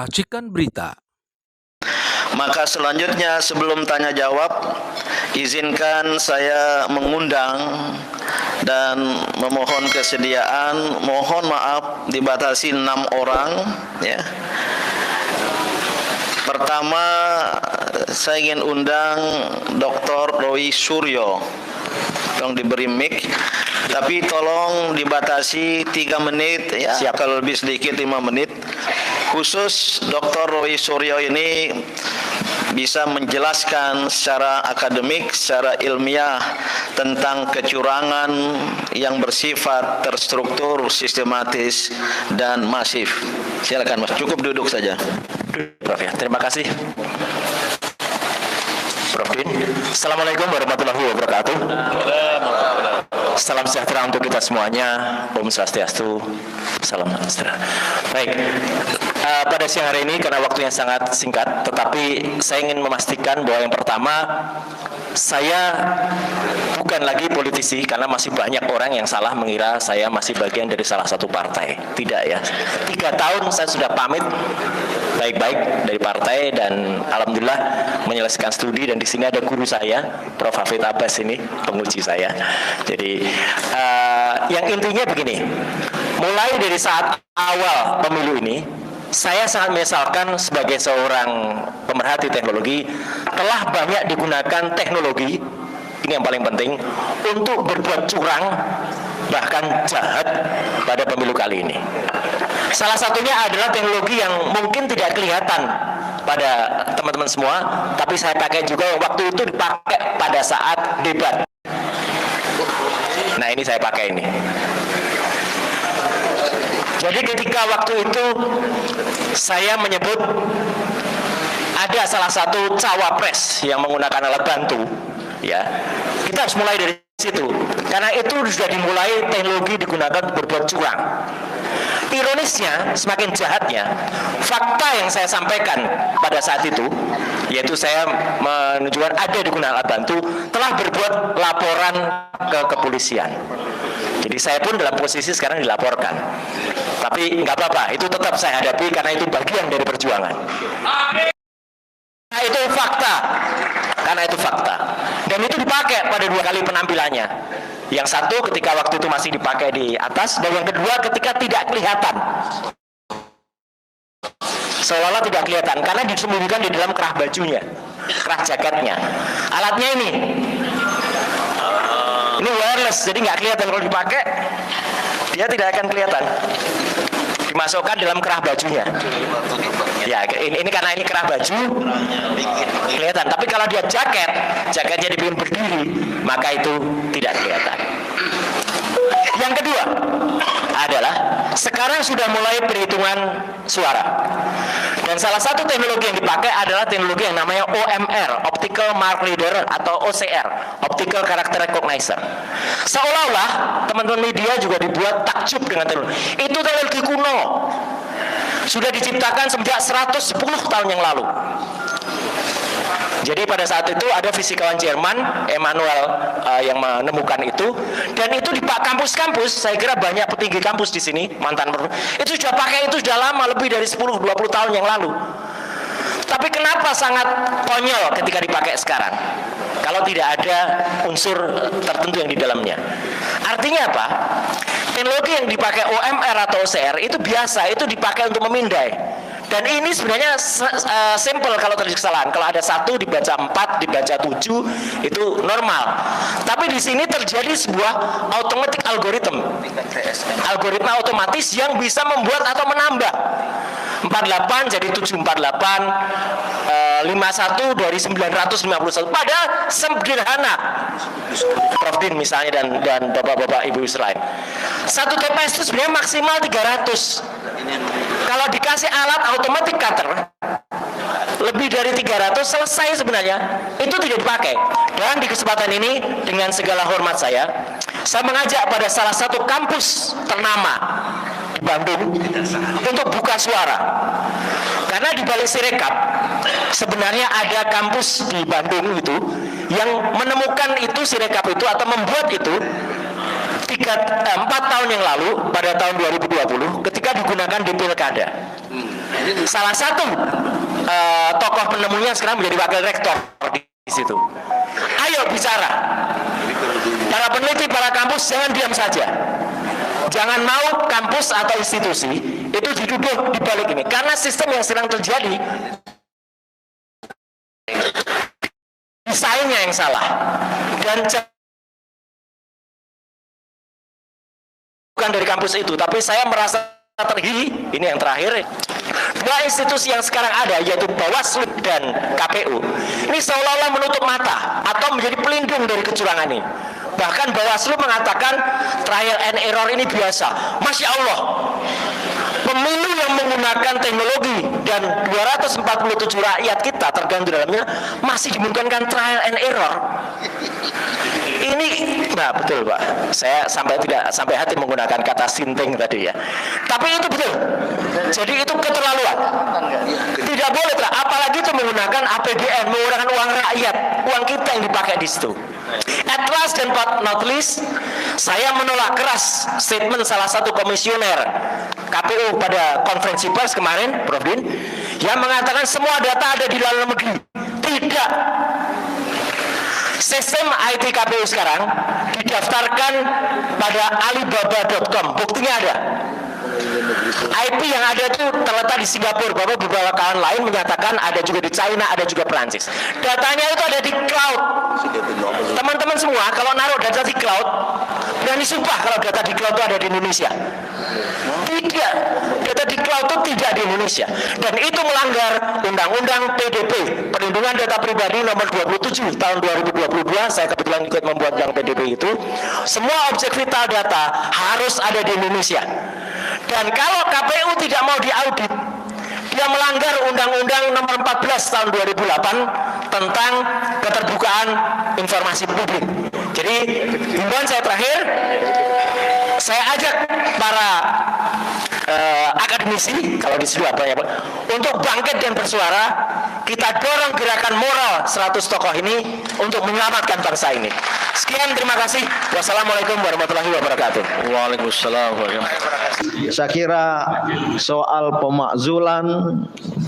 Racikan Berita. Maka selanjutnya sebelum tanya jawab, izinkan saya mengundang dan memohon kesediaan, mohon maaf dibatasi 6 orang ya. Pertama saya ingin undang Dr. Roy Suryo yang diberi mic, tapi tolong dibatasi 3 menit ya. Kalau lebih sedikit 5 menit. Khusus Dr. Roy Suryo ini bisa menjelaskan secara akademik, secara ilmiah tentang kecurangan yang bersifat terstruktur, sistematis dan masif. Silakan Mas, cukup duduk saja. Prof ya, terima kasih. Prof Din. Assalamualaikum warahmatullahi wabarakatuh. Salam sejahtera untuk kita semuanya. Om Swastiastu. Salam sejahtera. Baik, pada siang hari ini karena waktunya sangat singkat, tetapi saya ingin memastikan bahwa yang pertama, saya bukan lagi politisi karena masih banyak orang yang salah mengira saya masih bagian dari salah satu partai. Tidak ya. 3 tahun saya sudah pamit baik-baik dari partai dan alhamdulillah menyelesaikan studi, dan di sini ada guru saya, Prof. Hafid Abbas, ini penguji saya. Jadi yang intinya begini, mulai dari saat awal pemilu ini, saya sangat menyesalkan sebagai seorang pemerhati teknologi telah banyak digunakan teknologi, ini yang paling penting, untuk berbuat curang bahkan jahat pada pemilu kali ini. Salah satunya adalah teknologi yang mungkin tidak kelihatan pada teman-teman semua, tapi saya pakai juga waktu itu dipakai pada saat debat. Nah, ini saya pakai ini. Jadi ketika waktu itu saya menyebut ada salah satu cawapres yang menggunakan alat bantu, ya, kita harus mulai dari situ, karena itu sudah dimulai teknologi digunakan untuk berbuat curang. Ironisnya, semakin jahatnya, fakta yang saya sampaikan pada saat itu, yaitu saya menunjukkan ada digunakan alat bantu, telah berbuat laporan ke kepolisian. Jadi saya pun dalam posisi sekarang dilaporkan. Tapi nggak apa-apa, itu tetap saya hadapi karena itu bagian dari perjuangan. Nah, itu fakta. Karena itu fakta. Dan itu dipakai pada 2 kali penampilannya. Yang satu ketika waktu itu masih dipakai di atas, dan yang kedua ketika tidak kelihatan. Seolah-olah tidak kelihatan karena disembunyikan di dalam kerah bajunya, kerah jaketnya. Alatnya ini wireless, jadi nggak kelihatan kalau dipakai, dia tidak akan kelihatan. Dimasukkan dalam kerah bajunya. Ya, ini karena ini kerah baju kelihatan. Tapi kalau dia jaketnya dibikin berdiri, maka itu tidak kelihatan. Yang kedua adalah sekarang sudah mulai perhitungan suara. Dan salah satu teknologi yang dipakai adalah teknologi yang namanya OMR, Optical Mark Reader, atau OCR, Optical Character Recognizer. Seolah-olah teman-teman media juga dibuat takjub dengan teknologi. Itu teknologi kuno. Sudah diciptakan sejak 110 tahun yang lalu. Jadi pada saat itu ada fisikawan Jerman, Emanuel, yang menemukan itu, dan itu di kampus-kampus, saya kira banyak petinggi kampus di sini, mantan itu sudah pakai, itu sudah lama, lebih dari 10-20 tahun yang lalu. Tapi kenapa sangat konyol ketika dipakai sekarang? Kalau tidak ada unsur tertentu yang di dalamnya. Artinya apa? Teknologi yang dipakai OMR atau OCR itu biasa, itu dipakai untuk memindai. Dan ini sebenarnya simple kalau terjadi kesalahan. Kalau ada 1 dibaca 4, dibaca 7, itu normal. Tapi di sini terjadi sebuah automatic algoritma otomatis yang bisa membuat atau menambah 48 jadi 748, 51 dari 951. Padahal sederhana. Prof Din misalnya dan bapak-bapak ibu lain. 1 TPS itu sebenarnya maksimal 300. Kalau dikasih alat automatic cutter lebih dari 300 selesai sebenarnya. Itu tidak dipakai. Dan di kesempatan ini dengan segala hormat saya mengajak pada salah satu kampus ternama di Bandung untuk buka suara. Karena di balik Sirekap sebenarnya ada kampus di Bandung itu yang menemukan itu Sirekap itu atau membuat itu 4 tahun yang lalu pada tahun 2020 ketika digunakan di pilkada. Salah satu tokoh penemunya sekarang menjadi wakil rektor di situ. Ayo bicara. Para peneliti, para kampus jangan diam saja. Jangan mau kampus atau institusi itu dituduh di balik ini, karena sistem yang sedang terjadi desainnya yang salah dan bukan dari kampus itu. Tapi saya merasa terhina, ini yang terakhir, dua institusi yang sekarang ada yaitu Bawaslu dan KPU ini seolah-olah menutup mata atau menjadi pelindung dari kecurangan ini. Bahkan Bawaslu mengatakan trial and error ini biasa. Masya Allah, pemilu yang menggunakan teknologi dan 247 rakyat kita terganggu dalamnya masih dimungkinkan trial and error. Ini, nah betul Pak, saya tidak sampai hati menggunakan kata sinting tadi ya. Tapi itu betul. Jadi itu keterlaluan. Tidak boleh, apalagi itu menggunakan APBN, menggunakan uang rakyat, uang kita yang dipakai di situ. At last dan not least, saya menolak keras statement salah satu komisioner KPU pada konferensi pers kemarin, Prof. Din, yang mengatakan semua data ada di dalam negeri. Tidak. Sistem IT KPU sekarang didaftarkan pada alibaba.com. Buktinya ada. IP yang ada itu terletak di Singapura. Beberapa kawan lain menyatakan ada juga di China, ada juga Perancis. Datanya itu ada di cloud. Teman-teman semua kalau naruh data di cloud, berani sumpah kalau data di cloud itu ada di Indonesia. Tidak, data di cloud itu tidak di Indonesia. Dan itu melanggar Undang-Undang PDP, Perlindungan Data Pribadi nomor 27 tahun 2022. Saya kebetulan ikut membuat Undang PDP itu. Semua objek vital data harus ada di Indonesia. Dan kalau KPU tidak mau diaudit, dia melanggar Undang-Undang nomor 14 tahun 2008 tentang keterbukaan informasi publik. Jadi, himbauan saya terakhir, saya ajak para akademisi, kalau di situ apa ya Pak, untuk bangkit dan bersuara. Kita dorong gerakan moral 100 tokoh ini untuk menyelamatkan bangsa ini. Sekian, terima kasih. Wassalamualaikum warahmatullahi wabarakatuh. Waalaikumsalam warahmatullahi wabarakatuh. Saya kira soal pemakzulan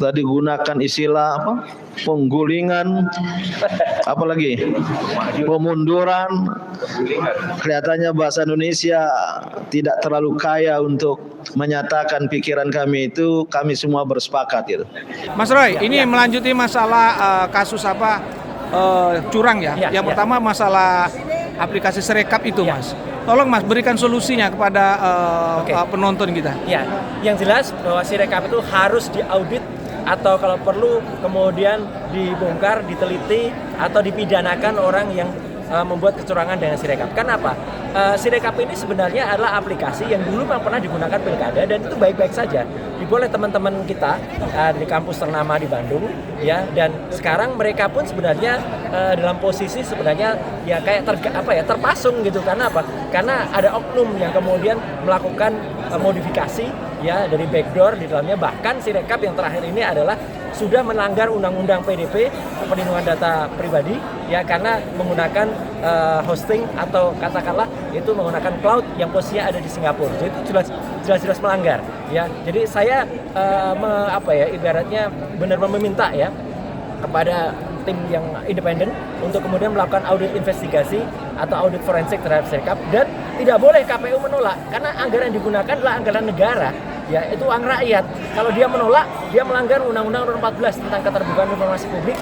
tadi gunakan istilah apa? Penggulingan, apalagi pemunduran. Kelihatannya bahasa Indonesia tidak terlalu kaya untuk menyatakan pikiran kami itu. Kami semua bersepakat gitu. Mas Roy, ini melanjuti masalah kasus apa curang ya. Yang pertama masalah aplikasi Sirekap itu, Mas. Tolong Mas berikan solusinya kepada penonton kita. Ya, yang jelas bahwa Sirekap itu harus diaudit atau kalau perlu kemudian dibongkar, diteliti atau dipidanakan orang yang membuat kecurangan dengan Sirekap. Kenapa? Sirekap ini sebenarnya adalah aplikasi yang dulu memang pernah digunakan pilkada dan itu baik-baik saja. Diboleh teman-teman kita di kampus ternama di Bandung, ya, dan sekarang mereka pun sebenarnya dalam posisi sebenarnya ya kayak terpasung gitu. Karena apa? Karena ada oknum yang kemudian melakukan modifikasi ya dari backdoor di dalamnya. Bahkan Sirekap yang terakhir ini adalah sudah melanggar Undang-Undang PDP, Perlindungan Data Pribadi, ya, karena menggunakan hosting atau katakanlah itu menggunakan cloud yang posisinya ada di Singapura. Jadi itu jelas melanggar, ya. Jadi saya ibaratnya benar-benar meminta ya kepada tim yang independen untuk kemudian melakukan audit investigasi atau audit forensik terhadap Sirekap, dan tidak boleh KPU menolak karena anggaran yang digunakan adalah anggaran negara. Ya, itu uang rakyat. Kalau dia menolak, dia melanggar Undang-Undang Nomor 14 tentang keterbukaan informasi publik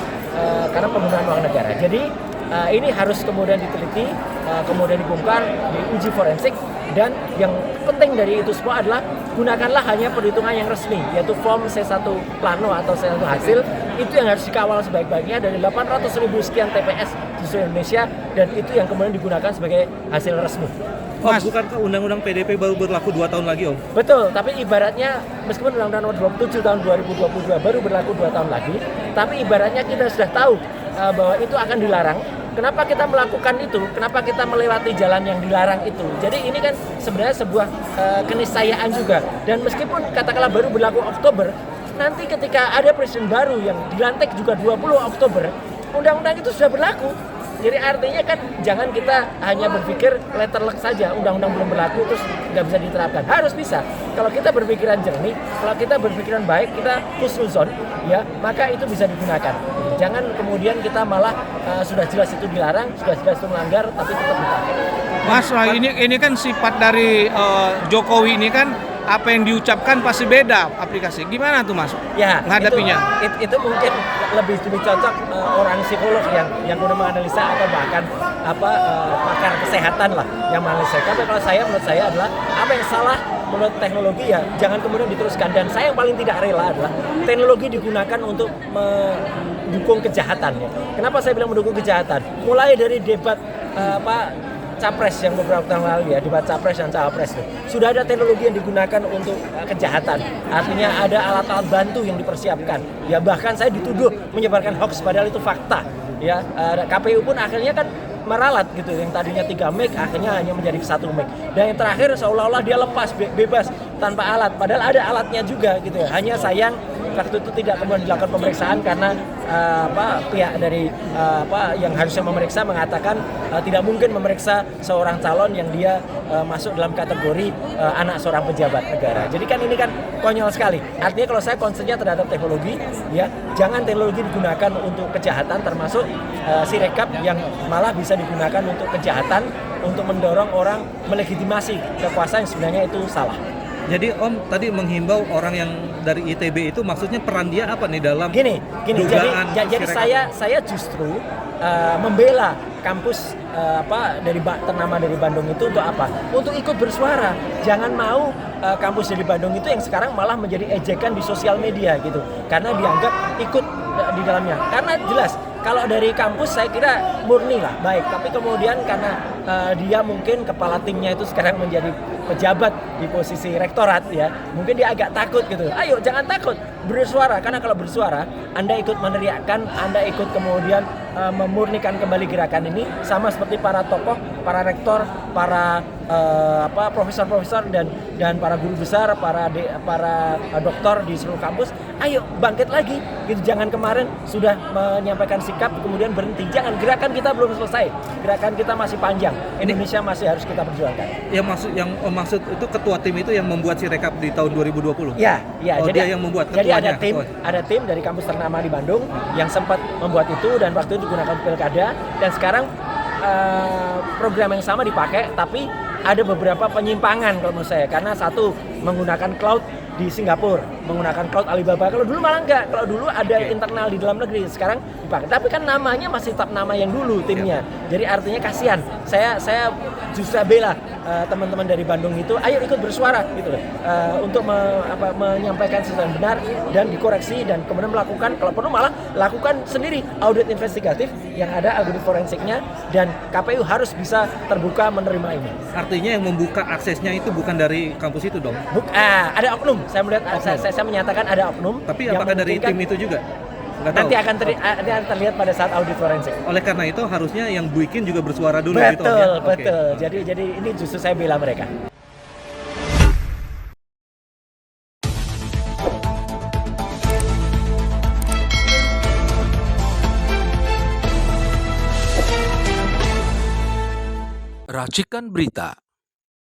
karena penggunaan uang negara. Jadi ini harus kemudian diteliti, kemudian dibongkar, diuji forensik, dan yang penting dari itu semua adalah gunakanlah hanya perhitungan yang resmi, yaitu form C1 plano atau C1 hasil. Itu yang harus dikawal sebaik-baiknya dari 800.000 sekian TPS di seluruh Indonesia, dan itu yang kemudian digunakan sebagai hasil resmi. Mas, bukankah Undang-Undang PDP baru berlaku 2 tahun lagi, Om? Betul, tapi ibaratnya meskipun Undang-Undang Nomor 27 tahun 2022 baru berlaku 2 tahun lagi, tapi ibaratnya kita sudah tahu bahwa itu akan dilarang. Kenapa kita melakukan itu? Kenapa kita melewati jalan yang dilarang itu? Jadi ini kan sebenarnya sebuah keniscayaan juga. Dan meskipun katakanlah baru berlaku Oktober, nanti ketika ada presiden baru yang dilantik juga 20 Oktober, undang-undang itu sudah berlaku. Jadi artinya kan jangan kita hanya berpikir letterlek saja, undang-undang belum berlaku terus nggak bisa diterapkan. Harus bisa. Kalau kita berpikiran jernih, kalau kita berpikiran baik, kita husnuzon, ya maka itu bisa digunakan. Jangan kemudian kita malah sudah jelas itu dilarang, sudah jelas itu melanggar, tapi tetap dipakai. Mas, ini kan sifat dari Jokowi ini kan apa yang diucapkan pasti beda aplikasi. Gimana tuh Mas? Ya, menghadapinya? Itu mungkin lebih cocok orang psikolog yang kemudian menganalisa atau bahkan pakar kesehatan lah yang menganalisa. Tapi kalau menurut saya adalah apa yang salah menurut teknologi ya jangan kemudian diteruskan. Dan saya yang paling tidak rela adalah teknologi digunakan untuk mendukung kejahatan. Ya. Kenapa saya bilang mendukung kejahatan? Mulai dari debat Capres yang beberapa tahun lalu ya, debat Capres dan Cawapres itu. Sudah ada teknologi yang digunakan untuk kejahatan. Artinya ada alat-alat bantu yang dipersiapkan. Ya bahkan saya dituduh menyebarkan hoax padahal itu fakta. Ya, KPU pun akhirnya kan meralat gitu. Yang tadinya 3 meg akhirnya hanya menjadi 1 meg. Dan yang terakhir seolah-olah dia lepas bebas tanpa alat. Padahal ada alatnya juga gitu ya. Hanya sayang waktu itu tidak kemudian dilakukan pemeriksaan karena pihak dari yang harusnya memeriksa mengatakan tidak mungkin memeriksa seorang calon yang dia masuk dalam kategori anak seorang pejabat negara. Jadi kan ini kan konyol sekali. Artinya kalau saya concernnya terhadap teknologi, ya jangan teknologi digunakan untuk kejahatan, termasuk Sirekap yang malah bisa digunakan untuk kejahatan, untuk mendorong orang melegitimasi kekuasaan yang sebenarnya itu salah. Jadi Om tadi menghimbau orang yang dari ITB itu maksudnya peran dia apa nih dalam gini jadi saya justru membela kampus ternama dari Bandung itu untuk apa? Untuk ikut bersuara. Jangan mau kampus dari Bandung itu yang sekarang malah menjadi ejekan di sosial media gitu. Karena dianggap ikut di dalamnya. Karena jelas kalau dari kampus saya kira murni lah baik, tapi kemudian karena dia mungkin kepala timnya itu sekarang menjadi pejabat di posisi rektorat ya, mungkin dia agak takut gitu. Ayo jangan takut, bersuara, karena kalau bersuara Anda ikut meneriakkan, Anda ikut kemudian memurnikan kembali gerakan ini, sama seperti para tokoh, para rektor, para profesor-profesor dan para guru besar, para doktor di seluruh kampus. Ayo bangkit lagi gitu. Jangan kemarin sudah menyampaikan sikap kemudian berhenti. Jangan, gerakan kita belum selesai, gerakan kita masih panjang, Indonesia masih harus kita perjuangkan. Yang maksud itu ketua tim itu yang membuat Sirekap di tahun 2020? Ya, jadi dia yang membuat ketuanya. Jadi ada tim dari kampus ternama di Bandung yang sempat membuat itu dan waktu itu digunakan pilkada, dan sekarang program yang sama dipakai, tapi ada beberapa penyimpangan kalau menurut saya, karena satu menggunakan cloud di Singapura, menggunakan cloud Alibaba. Kalau dulu malah enggak, kalau dulu ada internal di dalam negeri, sekarang dipakai. Tapi kan namanya masih tetap nama yang dulu timnya. Jadi artinya kasihan. Saya justru bela teman-teman dari Bandung itu, ayo ikut bersuara gitu loh, untuk menyampaikan sesuatu yang benar dan dikoreksi, dan kemudian melakukan, kalau perlu malah lakukan sendiri audit investigatif yang ada audit forensiknya, dan KPU harus bisa terbuka menerima ini. Artinya yang membuka aksesnya itu bukan dari kampus itu dong? Ada oknum. Saya melihat, saya menyatakan ada oknum. Tapi apakah dari tim itu juga? Nanti akan terlihat pada saat audit forensik. Oleh karena itu harusnya yang bikin juga bersuara dulu betul, gitu ya? Betul. Okay. Jadi ini justru saya bela mereka. Racikan Berita